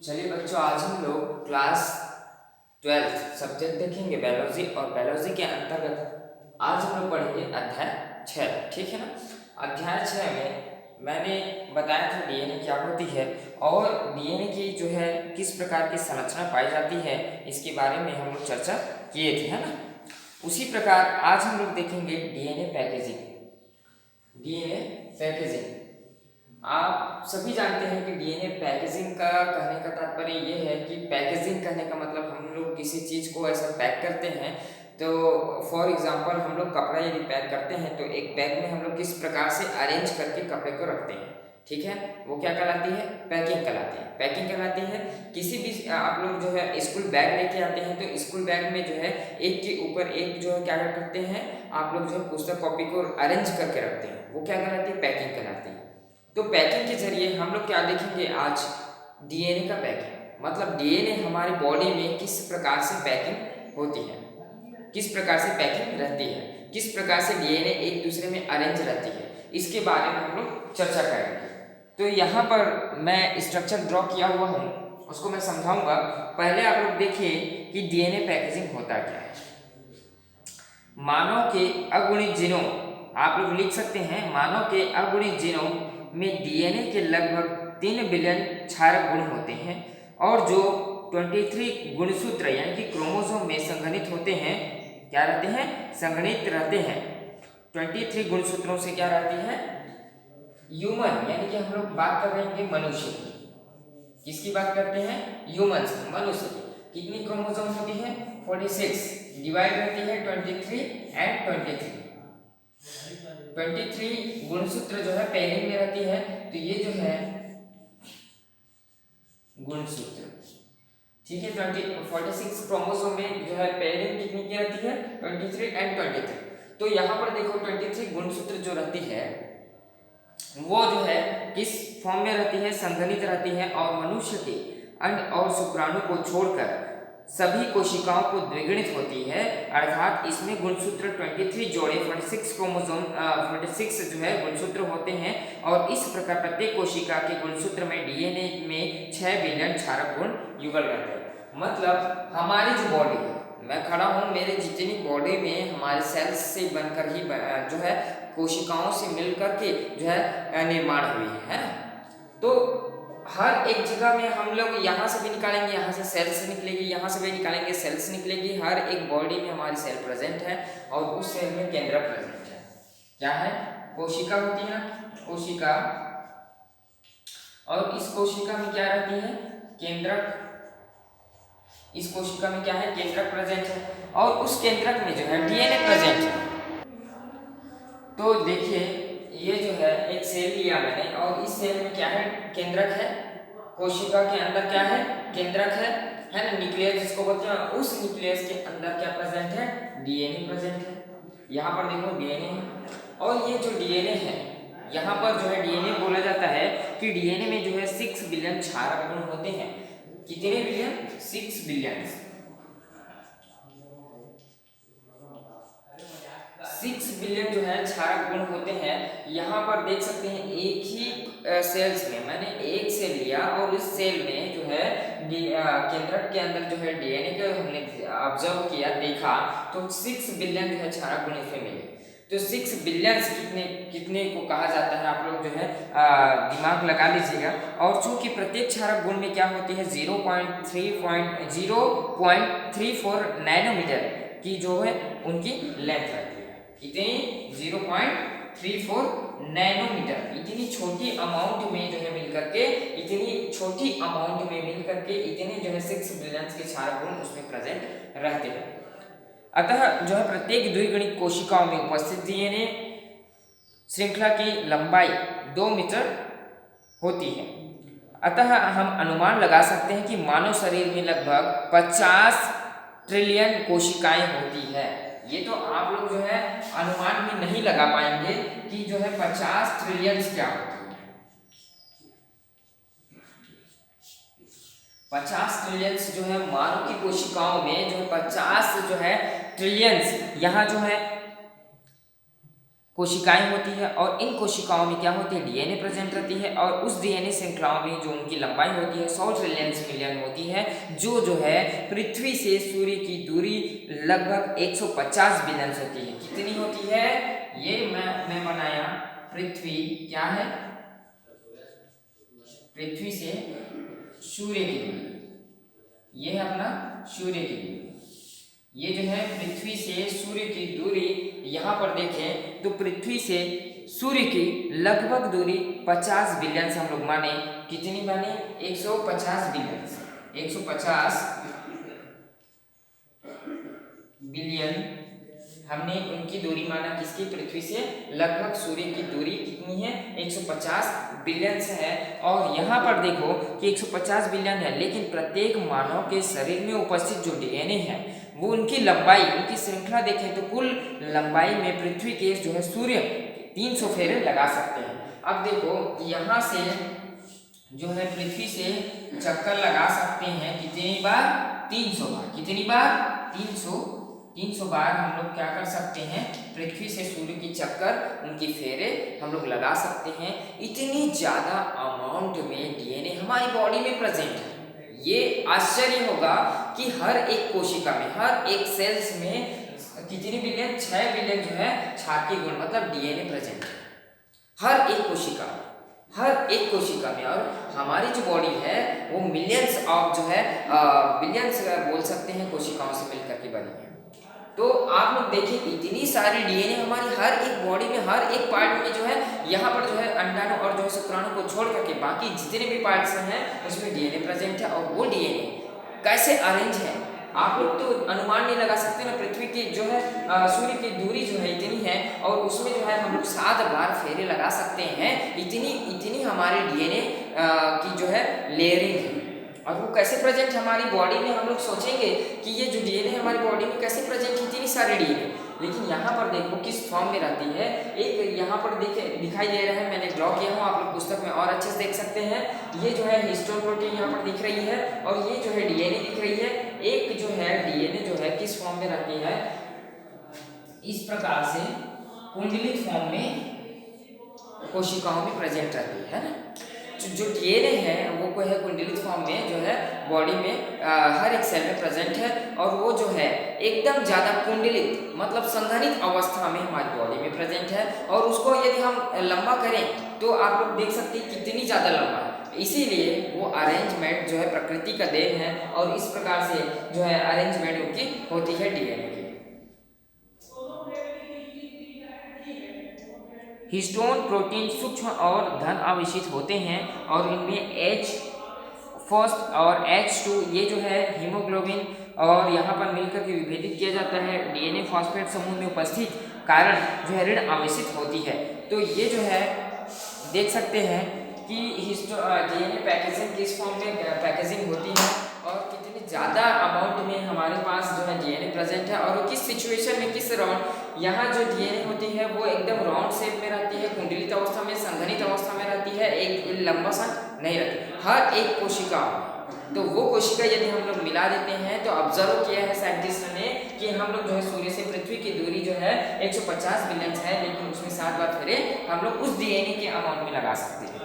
चलिए बच्चों, आज हम लोग क्लास 12 सब्जेक्ट देखेंगे बायोलॉजी। और बायोलॉजी के अंतर्गत आज हम लोग पढ़ेंगे अध्याय 6। ठीक है ना। अध्याय 6 में मैंने बताया था डीएनए क्या होती है और डीएनए की जो है किस प्रकार की संरचना पाई जाती है, इसके बारे में हम लोग चर्चा किए थे, है ना। उसी प्रकार आज हम लोग देखेंगे डीएनए पैकेजिंग। डीएनए पैकेजिंग आप सभी जानते हैं कि डीएनए पैकेजिंग का कहने का तात्पर्य ये है कि पैकेजिंग कहने का मतलब हम लोग किसी चीज़ को ऐसा पैक करते हैं। तो फॉर एग्जांपल हम लोग कपड़ा यदि पैक करते हैं तो एक बैग में हम लोग किस प्रकार से अरेंज करके कपड़े को रखते हैं, ठीक है, वो क्या कहलाती है? पैकिंग कहलाती है। पैकिंग कहलाती है। किसी भी आप लोग जो है स्कूल बैग लेके आते हैं तो स्कूल बैग में जो है एक के ऊपर एक जो है क्या करते हैं, आप लोग जो है पुस्तक कॉपी को अरेंज करके रखते हैं, वो क्या कहलाती है? पैकिंग कहलाती है। तो पैकिंग के जरिए हम लोग क्या देखेंगे आज? डीएनए का पैकिंग, मतलब डीएनए हमारी बॉडी में किस प्रकार से पैकिंग होती है, किस प्रकार से पैकिंग रहती है, किस प्रकार से डीएनए एक दूसरे में अरेंज रहती है, इसके बारे में हम लोग चर्चा करेंगे। तो यहाँ पर मैं स्ट्रक्चर ड्रॉ किया हुआ हूँ, उसको मैं समझाऊंगा। पहले आप लोग देखिए कि डीएनए पैकेजिंग होता क्या है। मानव के अगुणित जीनोम, आप लोग लिख सकते हैं, मानव के अगुणित जीनोम में डीएनए के लगभग 3 बिलियन क्षारक गुण होते हैं और जो 23 गुणसूत्र यानी कि क्रोमोसोम में संघनित होते हैं, क्या रहते हैं? संघनित रहते हैं। 23 गुणसूत्रों से क्या रहती है? ह्यूमन, यानी कि हम लोग बात कर रहे हैं मनुष्य की। किसकी बात करते हैं? ह्यूमन, मनुष्य की। कितनी क्रोमोसोम होती है? 46। डिवाइड रहती है 23 एंड 23। 23 गुणसूत्र जो है पेयरिंग में रहती है, तो ये जो है गुणसूत्र, ठीक है। 46 क्रोमोसोम में जो है पेयरिंग कितनी की रहती है? 23 एंड 23। तो यहाँ पर देखो 23 गुणसूत्र जो रहती है वो जो है किस फॉर्म में रहती है? संघनित रहती है और मनुष्य के अंड और शुक्राणु को छोड़कर सभी कोशिकाओं को द्विगुणित होती है, अर्थात इसमें गुणसूत्र 23 जोड़े 46 क्रोमोसोम 46 जो है गुणसूत्र होते हैं और इस प्रकार प्रत्येक कोशिका के गुणसूत्र में डीएनए में 6 बिलियन क्षारक गुण युगल रहते हैं। मतलब हमारी जो बॉडी है, मैं खड़ा हूँ, मेरे जितनी बॉडी में हमारे सेल्स से बनकर ही जो है कोशिकाओं से मिलकर के जो है निर्माण हुई है ना। तो हर एक जगह में हम लोग यहाँ से भी निकालेंगे, यहाँ से सेल्स निकलेगी, यहाँ से भी निकालेंगे सेल्स निकलेगी। हर एक बॉडी में हमारी सेल प्रेजेंट है और उस सेल में केंद्रक प्रेजेंट है। क्या है? कोशिका होती है, कोशिका। और इस कोशिका में क्या रहती है? केंद्रक। इस कोशिका में क्या है? केंद्रक प्रेजेंट है और उस केंद्रक में जो है डीएनए प्रेजेंट है। तो देखिए ये जो है एक सेल लिया मैंने और इस सेल में क्या है? केंद्रक है। कोशिका के अंदर क्या है? केंद्रक है ना, न्यूक्लियस जिसको बोलते हैं। उस न्यूक्लियस के अंदर क्या प्रेजेंट है? डीएनए प्रेजेंट है। यहाँ पर देखो डीएनए है और ये जो डीएनए है, यहाँ पर जो है डीएनए बोला जाता है कि डीएनए में जो है 6 बिलियन क्षारक गुण होते हैं। कितने बिलियन? 6 बिलियन। 6 बिलियन जो है क्षारक गुण होते हैं। यहाँ पर देख सकते हैं एक ही सेल्स में मैंने एक सेल लिया और इस सेल में जो है केंद्रक के अंदर जो है डीएनए को हमने ऑब्जर्व किया, देखा, तो 6 बिलियन जो है क्षारक गुण इसमें मिले। तो 6 बिलियन कितने कितने को कहा जाता है, आप लोग जो है दिमाग लगा लीजिएगा। और चूंकि प्रत्येक क्षारक गुण में क्या होती है? 0.34 नैनोमीटर की जो है उनकी लेंथ रहती है। कितनी? 0.34 नैनोमीटर। इतनी छोटी अमाउंट में जो है मिलकर के, इतनी छोटी अमाउंट में मिलकर के इतने जो है 6 बिलियन के क्षारक गुण उसमें प्रेजेंट रहते हैं। अतः जो है प्रत्येक द्विगुणित कोशिकाओं में उपस्थित डीएनए श्रृंखला की लंबाई 2 मीटर होती है। अतः हम अनुमान लगा सकते हैं कि मानव शरीर में लगभग 50 ट्रिलियन कोशिकाएं होती है। ये तो आप लोग जो है अनुमान भी नहीं लगा पाएंगे कि जो है 50 ट्रिलियन क्या होती है। 50 ट्रिलियन जो है मानव की कोशिकाओं में जो है 50 जो है ट्रिलियंस, यहाँ जो है कोशिकाएं होती है और इन कोशिकाओं में क्या होती है, डीएनए प्रेजेंट रहती है और उस डीएनए श्रृंखलाओं में जो उनकी लंबाई होती है 100 ट्रिलियन मिलियन होती है, जो है पृथ्वी से सूर्य की दूरी लगभग 150 बिलियन होती है। कितनी होती है, ये मैं बनाया, पृथ्वी क्या है, पृथ्वी से सूर्य की दूरी, ये है अपना सूर्य की दूरी, ये जो है पृथ्वी से सूर्य की दूरी, यहाँ पर देखें तो पृथ्वी से सूर्य की लगभग दूरी 50 बिलियन से हम लोग माने, कितनी माने, 150 बिलियन, 150 बिलियन हमने उनकी दूरी माना, किसकी, पृथ्वी से लगभग सूर्य की दूरी कितनी है, 150 बिलियन है। और यहाँ पर देखो कि 150 बिलियन है, लेकिन प्रत्येक मानव के शरीर में उपस्थित जो डीएनए है वो उनकी लंबाई, उनकी श्रृंखला देखें तो कुल लंबाई में पृथ्वी के जो है सूर्य 300 फेरे लगा सकते हैं। अब देखो यहाँ से जो है पृथ्वी से चक्कर लगा सकते हैं कितनी बार, 300 बार, कितनी बार, 300 बार हम लोग क्या कर सकते हैं, पृथ्वी से सूर्य की चक्कर, उनकी फेरे हम लोग लगा सकते हैं। इतनी ज़्यादा अमाउंट में डीएनए हमारी बॉडी में प्रेजेंट है। ये आश्चर्य होगा कि हर एक कोशिका में, हर एक सेल्स में कितनी बिलियन, 6 बिलियन जो है क्षारीय गुण मतलब डीएनए प्रेजेंट है हर एक कोशिका, हर एक कोशिका में। और हमारी जो बॉडी है वो मिलियंस ऑफ जो है बिलियंस बोल सकते हैं कोशिकाओं से मिलकर के बनी है। तो आप लोग देखिए इतनी सारी डीएनए हमारी हर एक बॉडी में, हर एक पार्ट में जो है, यहाँ पर जो है अंडाणु और जो है शुक्राणु को छोड़ करके बाकी जितने भी पार्ट्स हैं उसमें डीएनए प्रेजेंट है। और वो डीएनए कैसे अरेंज है, आप लोग तो अनुमान नहीं लगा सकते ना। पृथ्वी की जो है सूर्य की दूरी जो है इतनी है और उसमें जो है हम लोग 7 बार फेरे लगा सकते हैं। इतनी हमारे डीएनए की जो है लेयरिंग है। और वो कैसे प्रेजेंट हमारी बॉडी में, हम लोग सोचेंगे कि ये जो डीएनए हमारी बॉडी में कैसे प्रेजेंट, इतनी सारी डीएनए, लेकिन यहाँ पर देखो किस फॉर्म में रहती है। एक यहाँ पर देखे दिखाई दे रहा है, मैंने ड्रॉ किया हूँ, आप लोग पुस्तक में और अच्छे से देख सकते हैं। ये जो है हिस्टोन प्रोटीन यहाँ पर दिख रही है और ये जो है डीएनए दिख रही है। एक जो है डीएनए जो है किस फॉर्म में रहती है, इस प्रकार से कुंडलित फॉर्म में कोशिकाओं में प्रेजेंट रहती है ना। जो डीएनए है वो को है कुंडलित फॉर्म में जो है बॉडी में हर एक सेल में प्रेजेंट है और वो जो है एकदम ज़्यादा कुंडलित मतलब संघनित अवस्था में हमारी बॉडी में प्रेजेंट है। और उसको यदि हम लंबा करें तो आप लोग देख सकते हैं कितनी ज़्यादा लंबा है। इसीलिए वो अरेंजमेंट जो है प्रकृति का देन है और इस प्रकार से जो है अरेंजमेंट उनकी होती है डीएनए की। हिस्टोन प्रोटीन सूक्ष्म और धन आवेशित होते हैं और इनमें H फर्स्ट और H2 ये जो है हीमोग्लोबिन और यहाँ पर मिलकर के विभेदित किया जाता है डीएनए फॉस्फेट समूह में उपस्थित कारण जो है ऋण आवेशित होती है। तो ये जो है देख सकते हैं कि डीएनए पैकेजिंग किस फॉर्म में पैकेजिंग होती है और कितनी ज़्यादा अमाउंट में हमारे पास जो है डीएनए प्रेजेंट है और किस सिचुएशन में, किस राउंड, यहाँ जो डीएनए होती है वो एकदम राउंड शेप में रहती है, कुंडलित अवस्था में, संघनित अवस्था में रहती है, एक लंबा सा नहीं रहती हर एक कोशिका। तो वो कोशिका यदि हम लोग मिला देते हैं तो ऑब्जर्व किया है साइंटिस्ट ने कि हम लोग जो है सूर्य से पृथ्वी की दूरी जो है 150 बिलियन है, लेकिन उसमें 7 बार फेरे हम लोग उस डीएनए के अमाउंट में लगा सकते हैं।